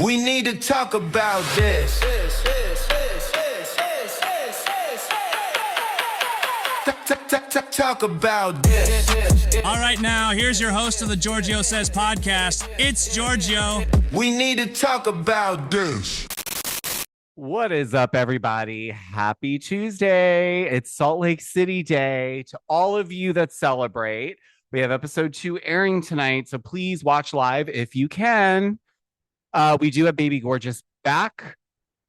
We need to talk about this. Talk about this. All right, now, here's your host of the Georgio Says podcast. It's Georgio. We need to talk about this. What is up, everybody? Happy Tuesday. It's Salt Lake City Day. To all of you that celebrate, we have episode 2 airing tonight, so please watch live if you can. We do have Baby Gorgeous back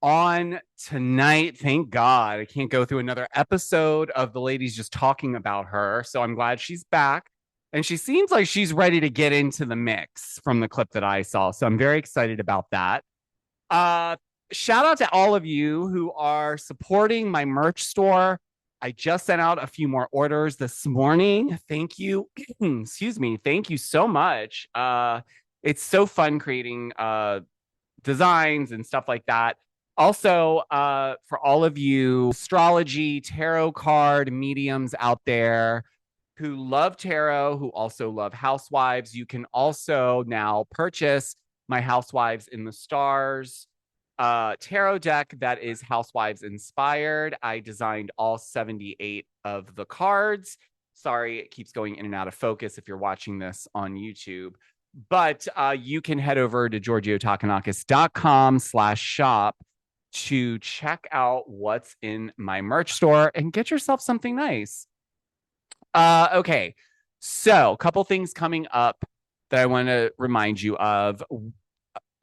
on tonight. Thank God. I can't go through another episode of the ladies just talking about her, so I'm glad she's back. And she seems like she's ready to get into the mix from the clip that I saw, so I'm very excited about that. Shout out to all of you who are supporting my merch store. I just sent out a few more orders this morning. Thank you. Excuse me. Thank you so much. It's so fun creating designs and stuff like that. Also, for all of you astrology, tarot card mediums out there who love tarot, who also love housewives, you can also now purchase my Housewives in the Stars tarot deck that is Housewives inspired. I designed all 78 of the cards. Sorry, it keeps going in and out of focus if you're watching this on YouTube. But you can head over to giorgiotakanakis.com/shop to check out what's in my merch store and get yourself something nice. Okay, so a couple things coming up that I want to remind you of.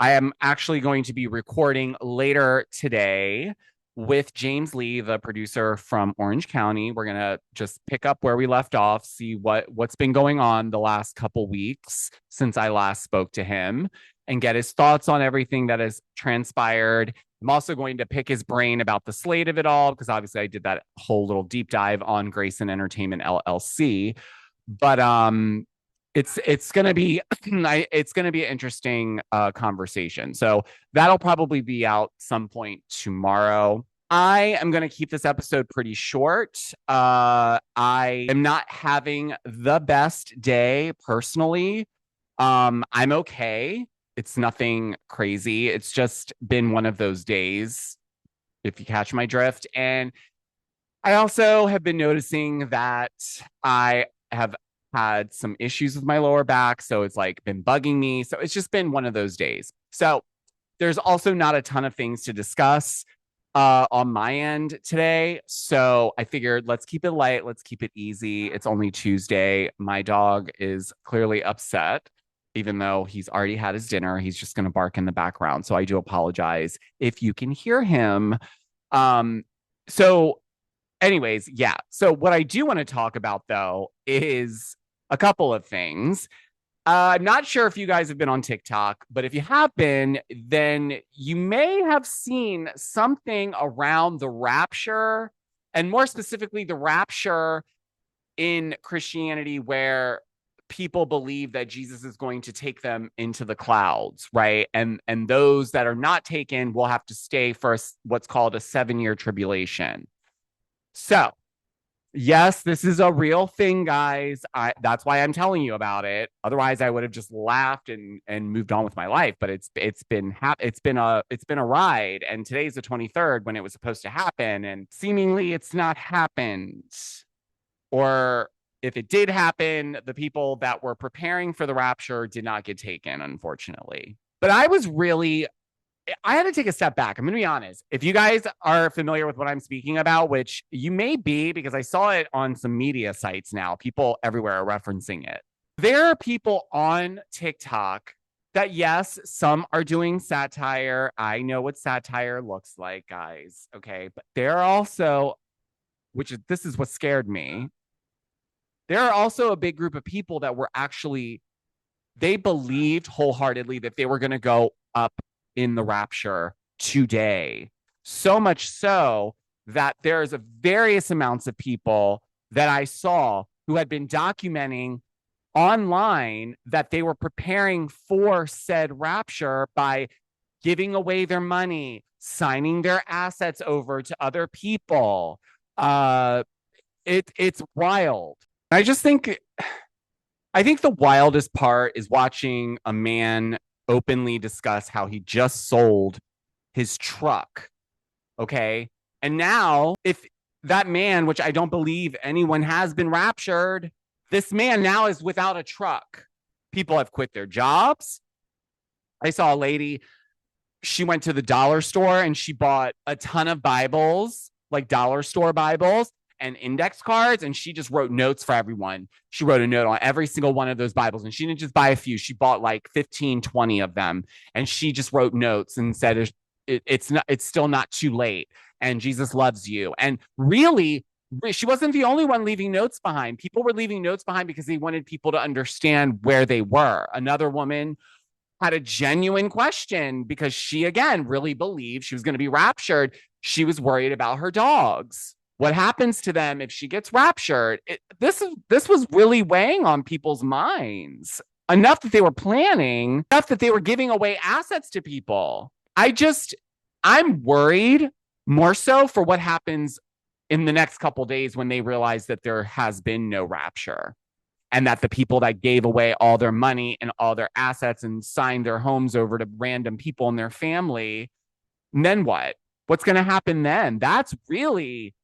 I am actually going to be recording later today with James Lee, the producer from Orange County. We're going to just pick up where we left off, see what's been going on the last couple weeks since I last spoke to him, and get his thoughts on everything that has transpired. I'm also going to pick his brain about the Slade of it all, because obviously I did that whole little deep dive on Grayson Entertainment LLC. But it's gonna be it's gonna be an interesting conversation. So that'll probably be out some point tomorrow. I am gonna keep this episode pretty short. I am not having the best day personally. I'm okay. It's nothing crazy. It's just been one of those days, if you catch my drift. And I also have been noticing that I have had some issues with my lower back, so it's like been bugging me. So it's just been one of those days. So there's also not a ton of things to discuss on my end today. So I figured let's keep it light. Let's keep it easy. It's only Tuesday. My dog is clearly upset, even though he's already had his dinner. He's just going to bark in the background. So I do apologize if you can hear him. So anyways, yeah. So what I do want to talk about, though, is a couple of things. I'm not sure if you guys have been on TikTok, but if you have been, then you may have seen something around the rapture, and more specifically, the rapture in Christianity, where people believe that Jesus is going to take them into the clouds, right? And those that are not taken will have to stay for what's called a 7-year tribulation. So, yes, this is a real thing, guys. That's why I'm telling you about it. Otherwise, I would have just laughed and moved on with my life. But it's been a ride. And today's the 23rd when it was supposed to happen, and seemingly it's not happened. Or if it did happen, the people that were preparing for the rapture did not get taken, unfortunately. But I had to take a step back. I'm going to be honest. If you guys are familiar with what I'm speaking about, which you may be, because I saw it on some media sites now, people everywhere are referencing it. There are people on TikTok that, yes, some are doing satire. I know what satire looks like, guys. Okay. But there are also, this is what scared me. There are also a big group of people that were actually, they believed wholeheartedly that they were going to go up in the rapture today. So much so that there's various amounts of people that I saw who had been documenting online that they were preparing for said rapture by giving away their money, signing their assets over to other people. It's wild. I think the wildest part is watching a man openly discuss how he just sold his truck. Okay. And now, if that man, which I don't believe anyone has been raptured, this man now is without a truck. People have quit their jobs. I saw a lady, she went to the dollar store and she bought a ton of Bibles, like dollar store Bibles and index cards, and she just wrote notes for everyone. She wrote a note on every single one of those Bibles, and she didn't just buy a few. She bought like 15, 20 of them, and she just wrote notes and said, it's still not too late, and Jesus loves you. And really, she wasn't the only one leaving notes behind. People were leaving notes behind because they wanted people to understand where they were. Another woman had a genuine question because she, again, really believed she was going to be raptured. She was worried about her dogs. What happens to them if she gets raptured? This was really weighing on people's minds. Enough that they were planning, enough that they were giving away assets to people. I'm worried more so for what happens in the next couple days when they realize that there has been no rapture, and that the people that gave away all their money and all their assets and signed their homes over to random people in their family, and then what? What's going to happen then? That's really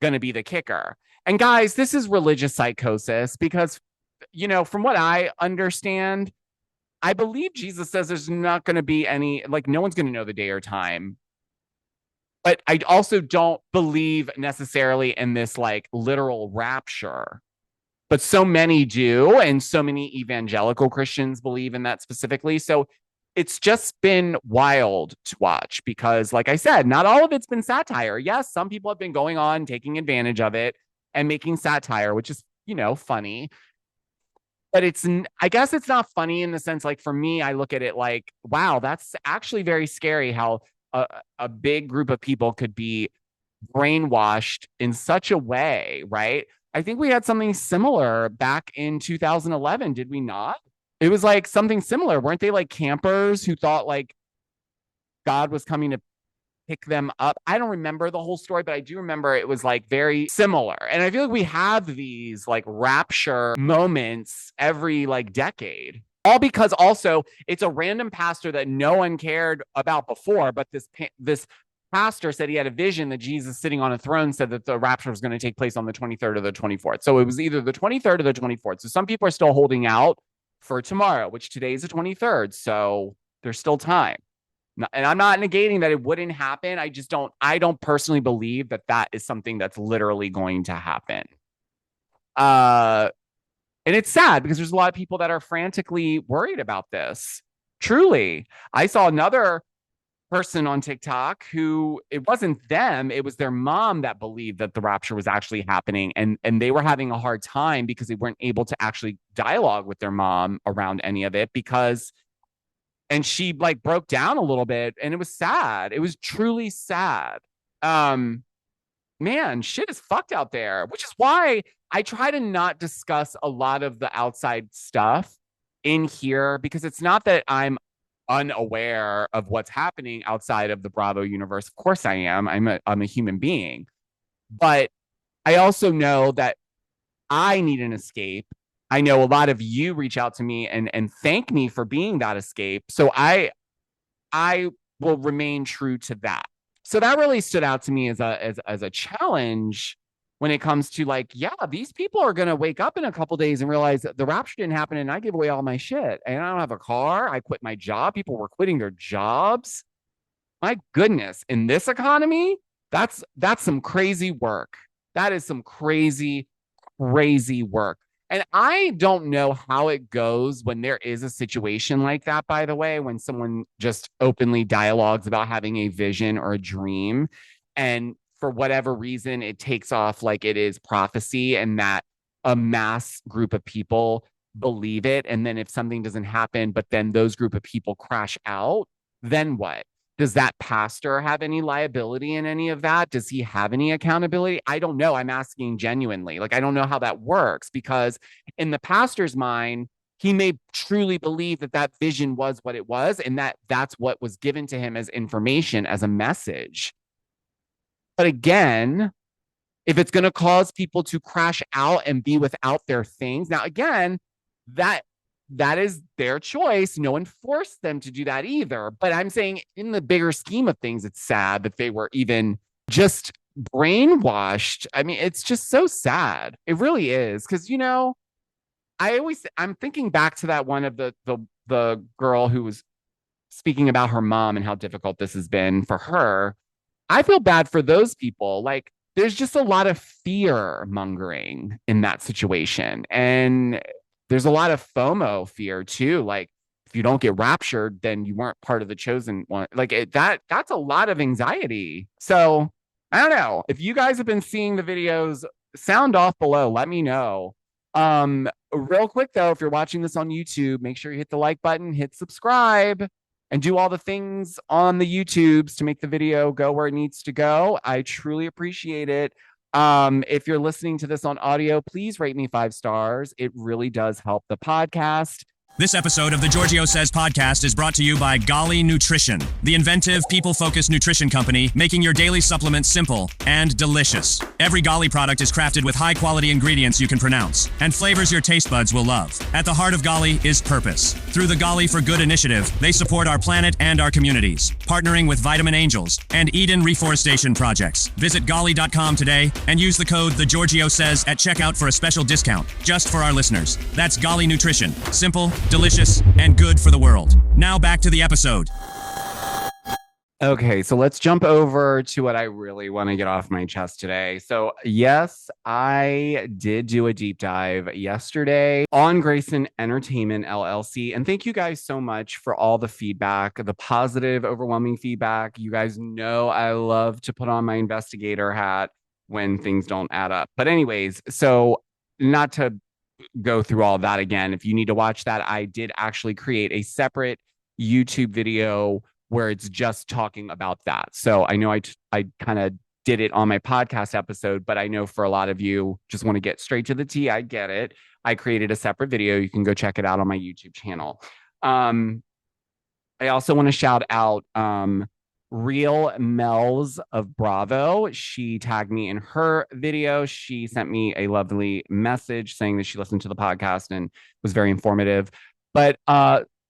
going to be the kicker. And guys, this is religious psychosis because, from what I understand, I believe Jesus says there's not going to be any, like, no one's going to know the day or time. But I also don't believe necessarily in this like literal rapture. But so many do, and so many evangelical Christians believe in that specifically. So it's just been wild to watch because, like I said, not all of it's been satire. Yes, some people have been going on, taking advantage of it and making satire, which is, funny. But I guess it's not funny in the sense, like, for me, I look at it like, wow, that's actually very scary how a big group of people could be brainwashed in such a way, right? I think we had something similar back in 2011, did we not? It was like something similar. Weren't they like campers who thought like God was coming to pick them up? I don't remember the whole story, but I do remember it was like very similar. And I feel like we have these like rapture moments every like decade. All because also it's a random pastor that no one cared about before, but this pastor said he had a vision that Jesus sitting on a throne said that the rapture was going to take place on the 23rd or the 24th. So it was either the 23rd or the 24th. So some people are still holding out for tomorrow, which today is the 23rd. So there's still time. And I'm not negating that it wouldn't happen. I don't personally believe that that is something that's literally going to happen. And it's sad because there's a lot of people that are frantically worried about this. Truly. I saw another person on TikTok who, it wasn't them, it was their mom that believed that the rapture was actually happening. And they were having a hard time because they weren't able to actually dialogue with their mom around any of it and she like broke down a little bit, and it was sad. It was truly sad. Man, shit is fucked out there, which is why I try to not discuss a lot of the outside stuff in here, because it's not that I'm unaware of what's happening outside of the Bravo universe. Of course I am. I'm a human being. But I also know that I need an escape. I know a lot of you reach out to me and thank me for being that escape. So I will remain true to that. So that really stood out to me as a challenge when it comes to like, yeah, these people are going to wake up in a couple days and realize that the rapture didn't happen and I gave away all my shit and I don't have a car. I quit my job. People were quitting their jobs. My goodness, in this economy, that's some crazy work. That is some crazy, crazy work. And I don't know how it goes when there is a situation like that, by the way, when someone just openly dialogues about having a vision or a dream, and for whatever reason, it takes off like it is prophecy and that a mass group of people believe it. And then if something doesn't happen, but then those group of people crash out, then what? Does that pastor have any liability in any of that? Does he have any accountability? I don't know. I'm asking genuinely. Like, I don't know how that works, because in the pastor's mind, he may truly believe that that vision was what it was and that that's what was given to him as information, as a message. But again, if it's going to cause people to crash out and be without their things, now again, that that is their choice. No one forced them to do that either. But I'm saying in the bigger scheme of things, it's sad that they were even just brainwashed. I mean, it's just so sad. It really is. Because, you know, I'm thinking back to that one of the girl who was speaking about her mom and how difficult this has been for her. I feel bad for those people. Like, there's just a lot of fear mongering in that situation. And there's a lot of FOMO fear too. Like, if you don't get raptured, then you weren't part of the chosen one. Like that's a lot of anxiety. So I don't know. If you guys have been seeing the videos, sound off below. Let me know. Real quick though, if you're watching this on YouTube, make sure you hit the like button, hit subscribe, and do all the things on the YouTubes to make the video go where it needs to go. I truly appreciate it. If you're listening to this on audio, please rate me 5 stars. It really does help the podcast. This episode of the Georgio Says podcast is brought to you by Golly Nutrition, the inventive, people-focused nutrition company making your daily supplements simple and delicious. Every Golly product is crafted with high-quality ingredients you can pronounce and flavors your taste buds will love. At the heart of Golly is purpose. Through the Golly for Good initiative, they support our planet and our communities, partnering with Vitamin Angels and Eden Reforestation Projects. Visit golly.com today and use the code The Georgio Says at checkout for a special discount just for our listeners. That's Golly Nutrition. Simple, delicious, and good for the world. Now back to the episode. Okay, so let's jump over to what I really want to get off my chest today. So yes, I did do a deep dive yesterday on Grayson Entertainment LLC. And thank you guys so much for all the feedback, the positive, overwhelming feedback. You guys know I love to put on my investigator hat when things don't add up. But anyways, so not to go through all that again. If you need to watch that, I did actually create a separate YouTube video where it's just talking about that. So I know I kind of did it on my podcast episode, but I know for a lot of you just want to get straight to the tea. I get it. I created a separate video. You can go check it out on my YouTube channel. I also want to shout out Real Mel's of Bravo. She tagged me in her video. She sent me a lovely message saying that she listened to the podcast and was very informative. But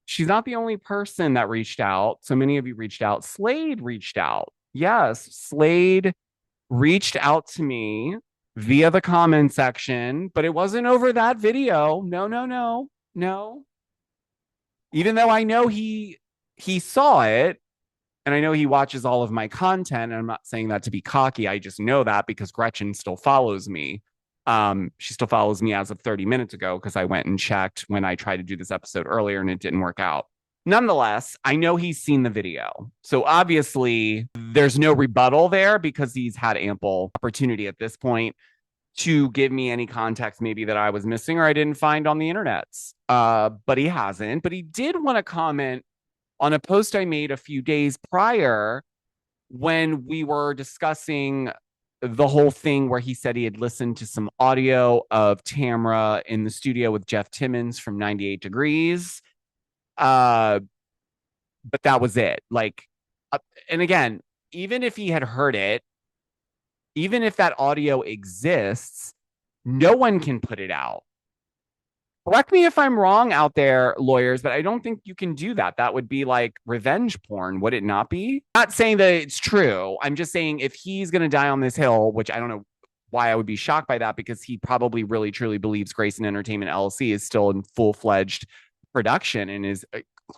she's not the only person that reached out. So many of you reached out. Slade reached out. Yes, Slade reached out to me via the comment section, but it wasn't over that video. No. Even though I know he saw it, and I know he watches all of my content, and I'm not saying that to be cocky. I just know that because Gretchen still follows me. She still follows me as of 30 minutes ago because I went and checked when I tried to do this episode earlier and it didn't work out. Nonetheless, I know he's seen the video. So obviously there's no rebuttal there because he's had ample opportunity at this point to give me any context maybe that I was missing or I didn't find on the internets. But he hasn't. But he did want to comment on a post I made a few days prior when we were discussing the whole thing where he said he had listened to some audio of Tamra in the studio with Jeff Timmons from 98 Degrees. But that was it. Like, and again, even if he had heard it, even if that audio exists, no one can put it out. Correct me if I'm wrong out there, lawyers, but I don't think you can do that. That would be like revenge porn, would it not be? Not saying that it's true. I'm just saying if he's going to die on this hill, which I don't know why I would be shocked by that, because he probably really, truly believes Grayson Entertainment LLC is still in full-fledged production and is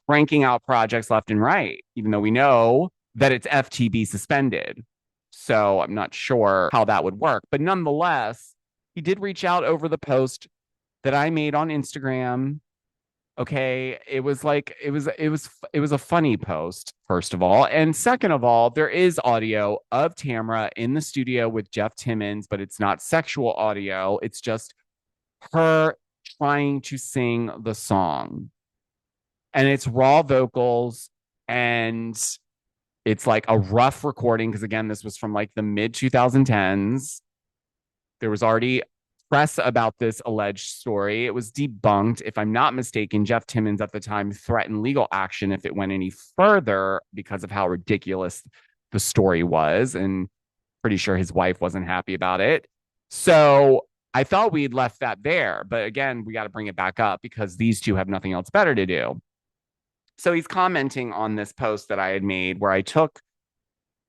cranking out projects left and right, even though we know that it's FTB suspended. So I'm not sure how that would work. But nonetheless, he did reach out over the post that I made on Instagram. Okay, it was a funny post, first of all. And second of all, there is audio of Tamra in the studio with Jeff Timmons, but it's not sexual audio. It's just her trying to sing the song. And it's raw vocals, and it's like a rough recording because again, this was from like the mid 2010s. There was already press about this alleged story. It was debunked. If I'm not mistaken, Jeff Timmons at the time threatened legal action if it went any further because of how ridiculous the story was. And pretty sure his wife wasn't happy about it. So I thought we'd left that there, but again, we got to bring it back up because these two have nothing else better to do. So he's commenting on this post that I had made where I took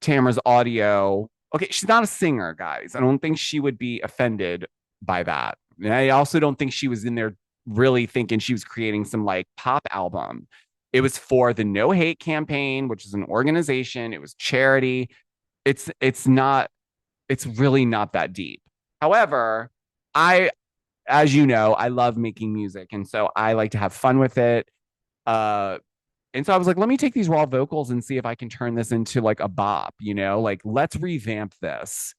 Tamara's audio. Okay, she's not a singer, guys. I don't think she would be offended by that. And I also don't think she was in there really thinking she was creating some like pop album. It was for the No Hate campaign, which is an organization. It was charity. It's really not that deep. However, as you know, I love making music, and so I like to have fun with it. And so I was like, let me take these raw vocals and see if I can turn this into like a bop, like let's revamp this.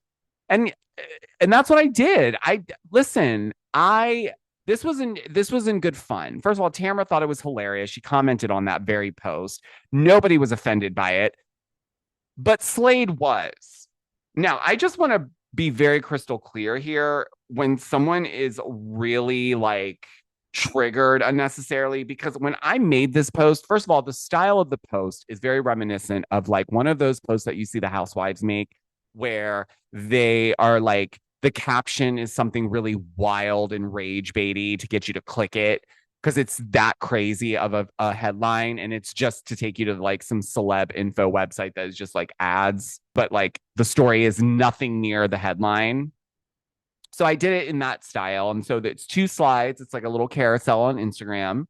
And that's what I did. This was in good fun. First of all, Tamara thought it was hilarious. She commented on that very post. Nobody was offended by it, but Slade was. Now, I just want to be very crystal clear here when someone is really like triggered unnecessarily, because when I made this post, first of all, the style of the post is very reminiscent of like one of those posts that you see the housewives make where they are like, the caption is something really wild and rage baity to get you to click it because it's that crazy of a headline, and it's just to take you to like some celeb info website that is just like ads, but like the story is nothing near the headline. So I did it in that style. And so it's 2 slides. It's like a little carousel on Instagram.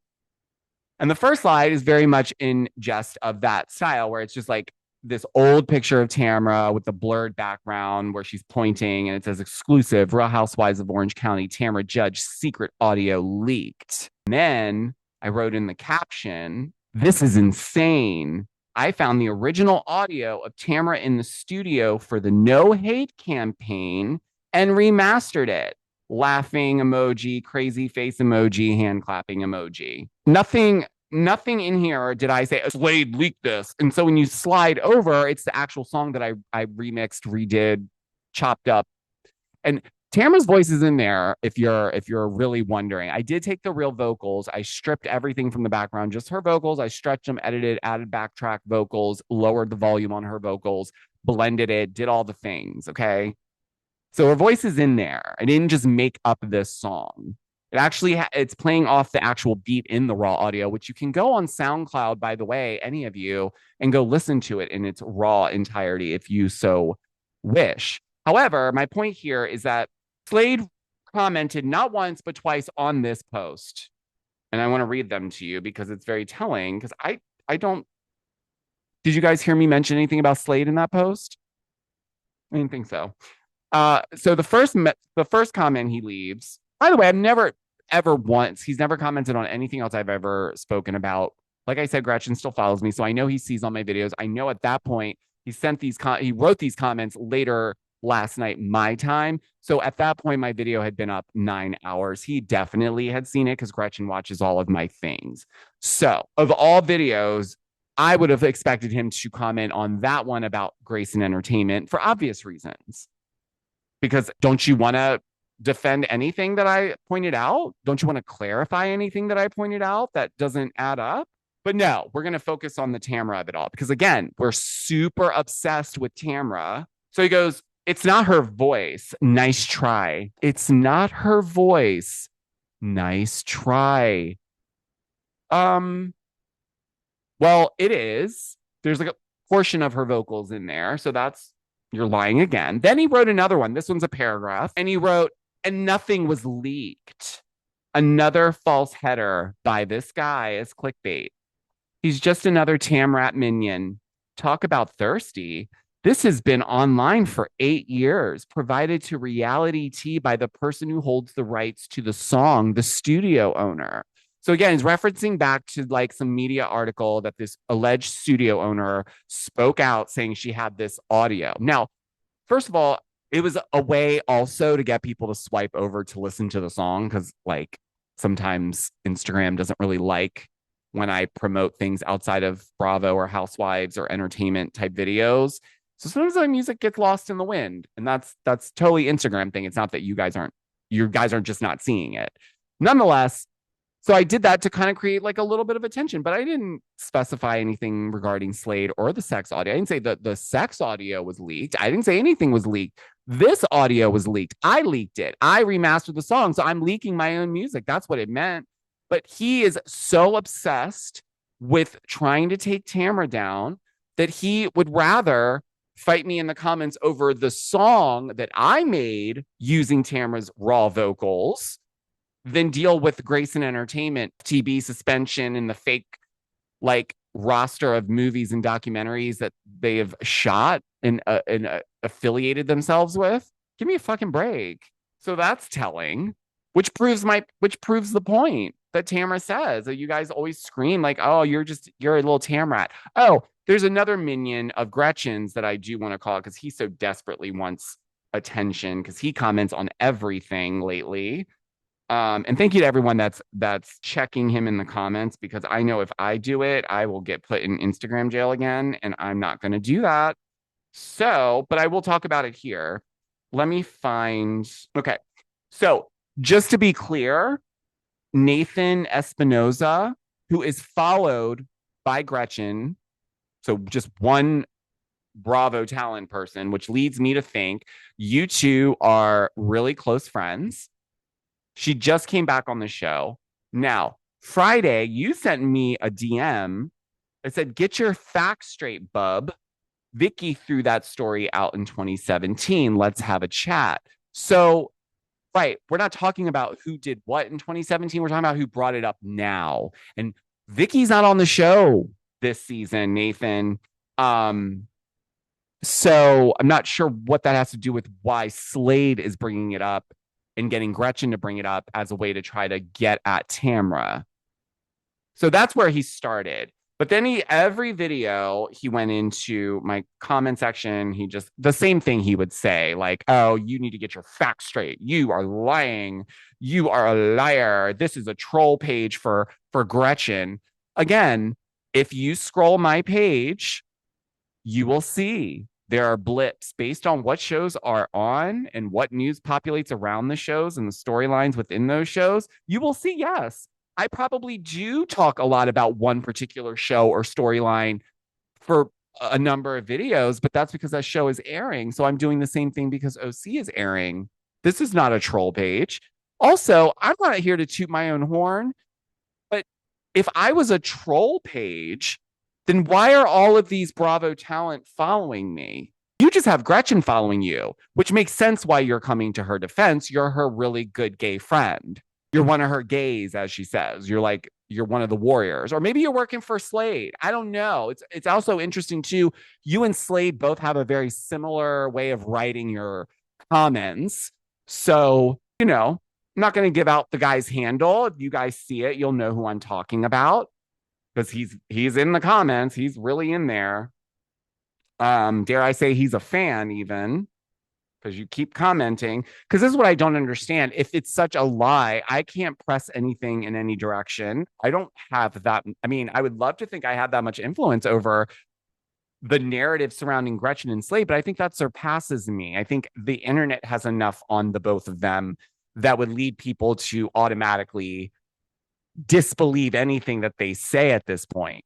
And the first slide is very much in jest of that style, where it's just like this old picture of Tamara with the blurred background where she's pointing, and it says exclusive Real Housewives of Orange County, Tamara Judge secret audio leaked. And then I wrote in the caption, this is insane. I found the original audio of Tamara in the studio for the No Hate campaign and remastered it. Laughing emoji, crazy face emoji, hand clapping emoji. Nothing in here did I say Slade leaked this. And so when you slide over, it's the actual song that I remixed, redid, chopped up. And Tamara's voice is in there if you're really wondering. I did take the real vocals. I stripped everything from the background, just her vocals. I stretched them, edited, added backtrack vocals, lowered the volume on her vocals, blended it, did all the things, okay? So her voice is in there. I didn't just make up this song. It actually, it's playing off the actual beat in the raw audio, which you can go on SoundCloud, by the way, any of you, and go listen to it in its raw entirety if you so wish. However, my point here is that Slade commented not once, but twice on this post. And I want to read them to you because it's very telling, because I don't, did you guys hear me mention anything about Slade in that post? I didn't think so. So the first comment he leaves, by the way, I've never ever once, he's never commented on anything else I've ever spoken about. Like I said, Gretchen still follows me, so I know he sees all my videos. I know at that point he wrote these comments later last night, my time. So at that point, my video had been up 9 hours. He definitely had seen it because Gretchen watches all of my things. So of all videos, I would have expected him to comment on that one about Grace and Entertainment for obvious reasons. Because don't you want to defend anything that I pointed out? Don't you want to clarify anything that I pointed out that doesn't add up? But no, we're going to focus on the Tamara of it all. Because again, we're super obsessed with Tamara. So he goes, it's not her voice. Nice try. It's not her voice. Nice try. Well, it is. There's like a portion of her vocals in there. So you're lying again. Then he wrote another one. This one's a paragraph. And he wrote, and nothing was leaked. Another false header by this guy as clickbait. He's just another Tamrat minion. Talk about thirsty. This has been online for 8 years, provided to Reality T by the person who holds the rights to the song, the studio owner. So again, he's referencing back to like some media article that this alleged studio owner spoke out saying she had this audio. Now, first of all, it was a way also to get people to swipe over to listen to the song, because like sometimes Instagram doesn't really like when I promote things outside of Bravo or Housewives or entertainment type videos. So sometimes my music gets lost in the wind, and that's totally Instagram thing. It's not that you guys aren't just not seeing it. Nonetheless, so I did that to kind of create like a little bit of attention, but I didn't specify anything regarding Slade or the sex audio. I didn't say that the sex audio was leaked. I didn't say anything was leaked. This audio was leaked. I leaked it. I remastered the song. So I'm leaking my own music. That's what it meant. But he is so obsessed with trying to take Tamra down that he would rather fight me in the comments over the song that I made using Tamra's raw vocals than deal with Grayson Entertainment, TB suspension, and the fake like roster of movies and documentaries that they have shot and affiliated themselves with. Give me a fucking break. So that's telling, which proves the point that Tamra says that you guys always scream like, oh, you're a little Tamrat. Oh, there's another minion of Gretchen's that I do want to call because he so desperately wants attention because he comments on everything lately. And thank you to everyone that's checking him in the comments, because I know if I do it, I will get put in Instagram jail again, and I'm not going to do that. So, but I will talk about it here. Let me find. Okay. So, just to be clear, Nathan Espinoza, who is followed by Gretchen, so just one Bravo talent person, which leads me to think you two are really close friends. She just came back on the show. Now, Friday, you sent me a DM. I said, get your facts straight, bub. Vicky threw that story out in 2017. Let's have a chat. So, right, we're not talking about who did what in 2017. We're talking about who brought it up now. And Vicky's not on the show this season, Nathan. So I'm not sure what that has to do with why Slade is bringing it up and getting Gretchen to bring it up as a way to try to get at Tamra. So that's where he started. But then every video he went into my comment section, he just, the same thing he would say, like, oh, you need to get your facts straight. You are lying. You are a liar. This is a troll page for Gretchen. Again, if you scroll my page, you will see there are blips based on what shows are on and what news populates around the shows and the storylines within those shows. You will see, yes, I probably do talk a lot about one particular show or storyline for a number of videos, but that's because that show is airing. So I'm doing the same thing because OC is airing. This is not a troll page. Also, I'm not here to toot my own horn, but if I was a troll page, then why are all of these Bravo talent following me? You just have Gretchen following you, which makes sense why you're coming to her defense. You're her really good gay friend. You're one of her gays, as she says. You're one of the warriors. Or maybe you're working for Slade. I don't know. It's also interesting, too. You and Slade both have a very similar way of writing your comments. So, I'm not going to give out the guy's handle. If you guys see it, you'll know who I'm talking about. Because he's in the comments. He's really in there. Dare I say he's a fan even, because you keep commenting. Because this is what I don't understand. If it's such a lie, I can't press anything in any direction. I don't have that. I mean, I would love to think I have that much influence over the narrative surrounding Gretchen and Slade, but I think that surpasses me. I think the internet has enough on the both of them that would lead people to automatically disbelieve anything that they say at this point.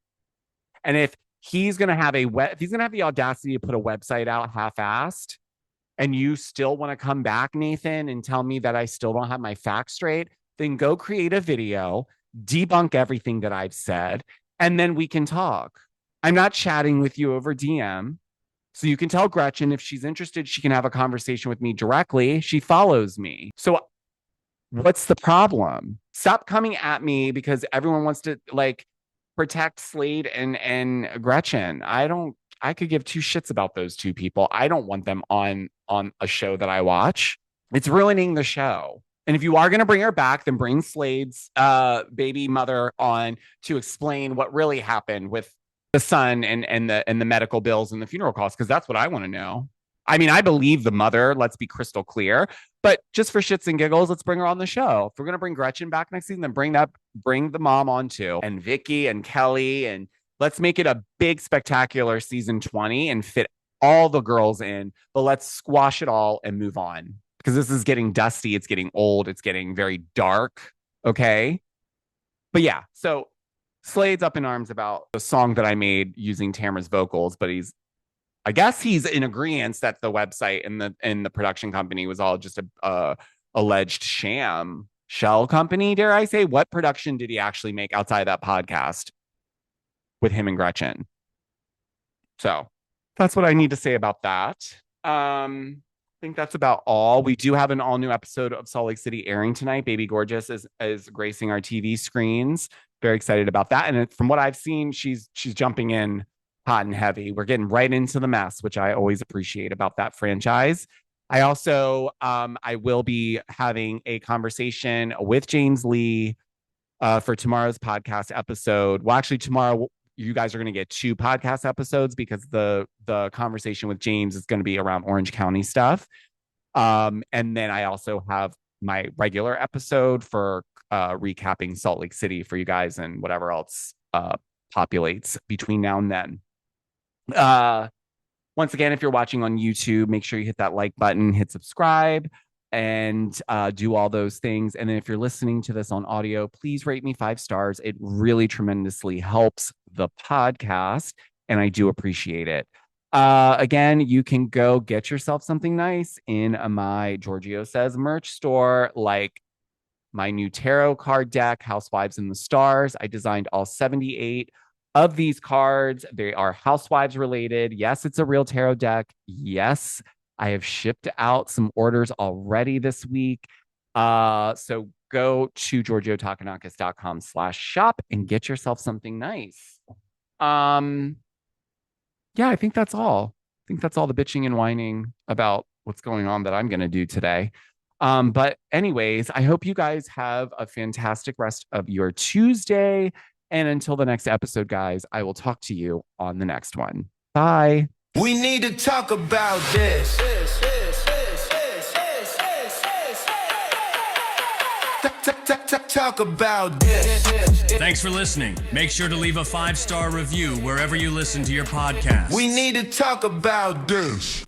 And if he's going to have the audacity to put a website out half-assed, and you still want to come back, Nathan, and tell me that I still don't have my facts straight, then go create a video, debunk everything that I've said, and then we can talk. I'm not chatting with you over DM. So you can tell Gretchen if she's interested, she can have a conversation with me directly. She follows me. So what's the problem? Stop coming at me because everyone wants to protect Slade and Gretchen. I could give two shits about those two people. I don't want them on a show that I watch. It's ruining the show. And if you are going to bring her back, then bring Slade's baby mother on to explain what really happened with the son and the medical bills and the funeral costs, because that's what I want to know. I mean, I believe the mother, let's be crystal clear, but just for shits and giggles, let's bring her on the show. If we're going to bring Gretchen back next season, then bring the mom on too, and Vicky and Kelly, and let's make it a big, spectacular season 20 and fit all the girls in, but let's squash it all and move on, because this is getting dusty. It's getting old. It's getting very dark. Okay. But yeah, so Slade's up in arms about the song that I made using Tamra's vocals, but he's I guess he's in agreement that the website and the production company was all just a alleged shell company, dare I say. What production did he actually make outside that podcast with him and Gretchen? So that's what I need to say about that. I think that's about all. We do have an all new episode of Salt Lake City airing tonight. Baby Gorgeous is gracing our TV screens. Very excited about that. And from what I've seen, she's jumping in hot and heavy. We're getting right into the mess, which I always appreciate about that franchise. I also I will be having a conversation with James Lee for tomorrow's podcast episode. Well, actually, tomorrow you guys are going to get 2 podcast episodes because the conversation with James is going to be around Orange County stuff. And then I also have my regular episode for recapping Salt Lake City for you guys and whatever else populates between now and then. Once again, if you're watching on YouTube, make sure you hit that like button, hit subscribe, and do all those things. And then if you're listening to this on audio, please rate me 5 stars. It really tremendously helps the podcast, and I do appreciate it. Again, you can go get yourself something nice in my Georgio Says merch store, like my new tarot card deck, Housewives in the Stars. I designed all 78 of these cards. They are Housewives related. Yes, it's a real tarot deck. Yes, I have shipped out some orders already this week. So go to giorgiotakanakis.com/shop and get yourself something nice. Yeah, I think that's all. I think that's all the bitching and whining about what's going on that I'm going to do today. But anyways, I hope you guys have a fantastic rest of your Tuesday. And until the next episode, guys, I will talk to you on the next one. Bye. We need to talk about this. Talk about this. Thanks for listening. Make sure to leave a 5-star review wherever you listen to your podcast. We need to talk about this.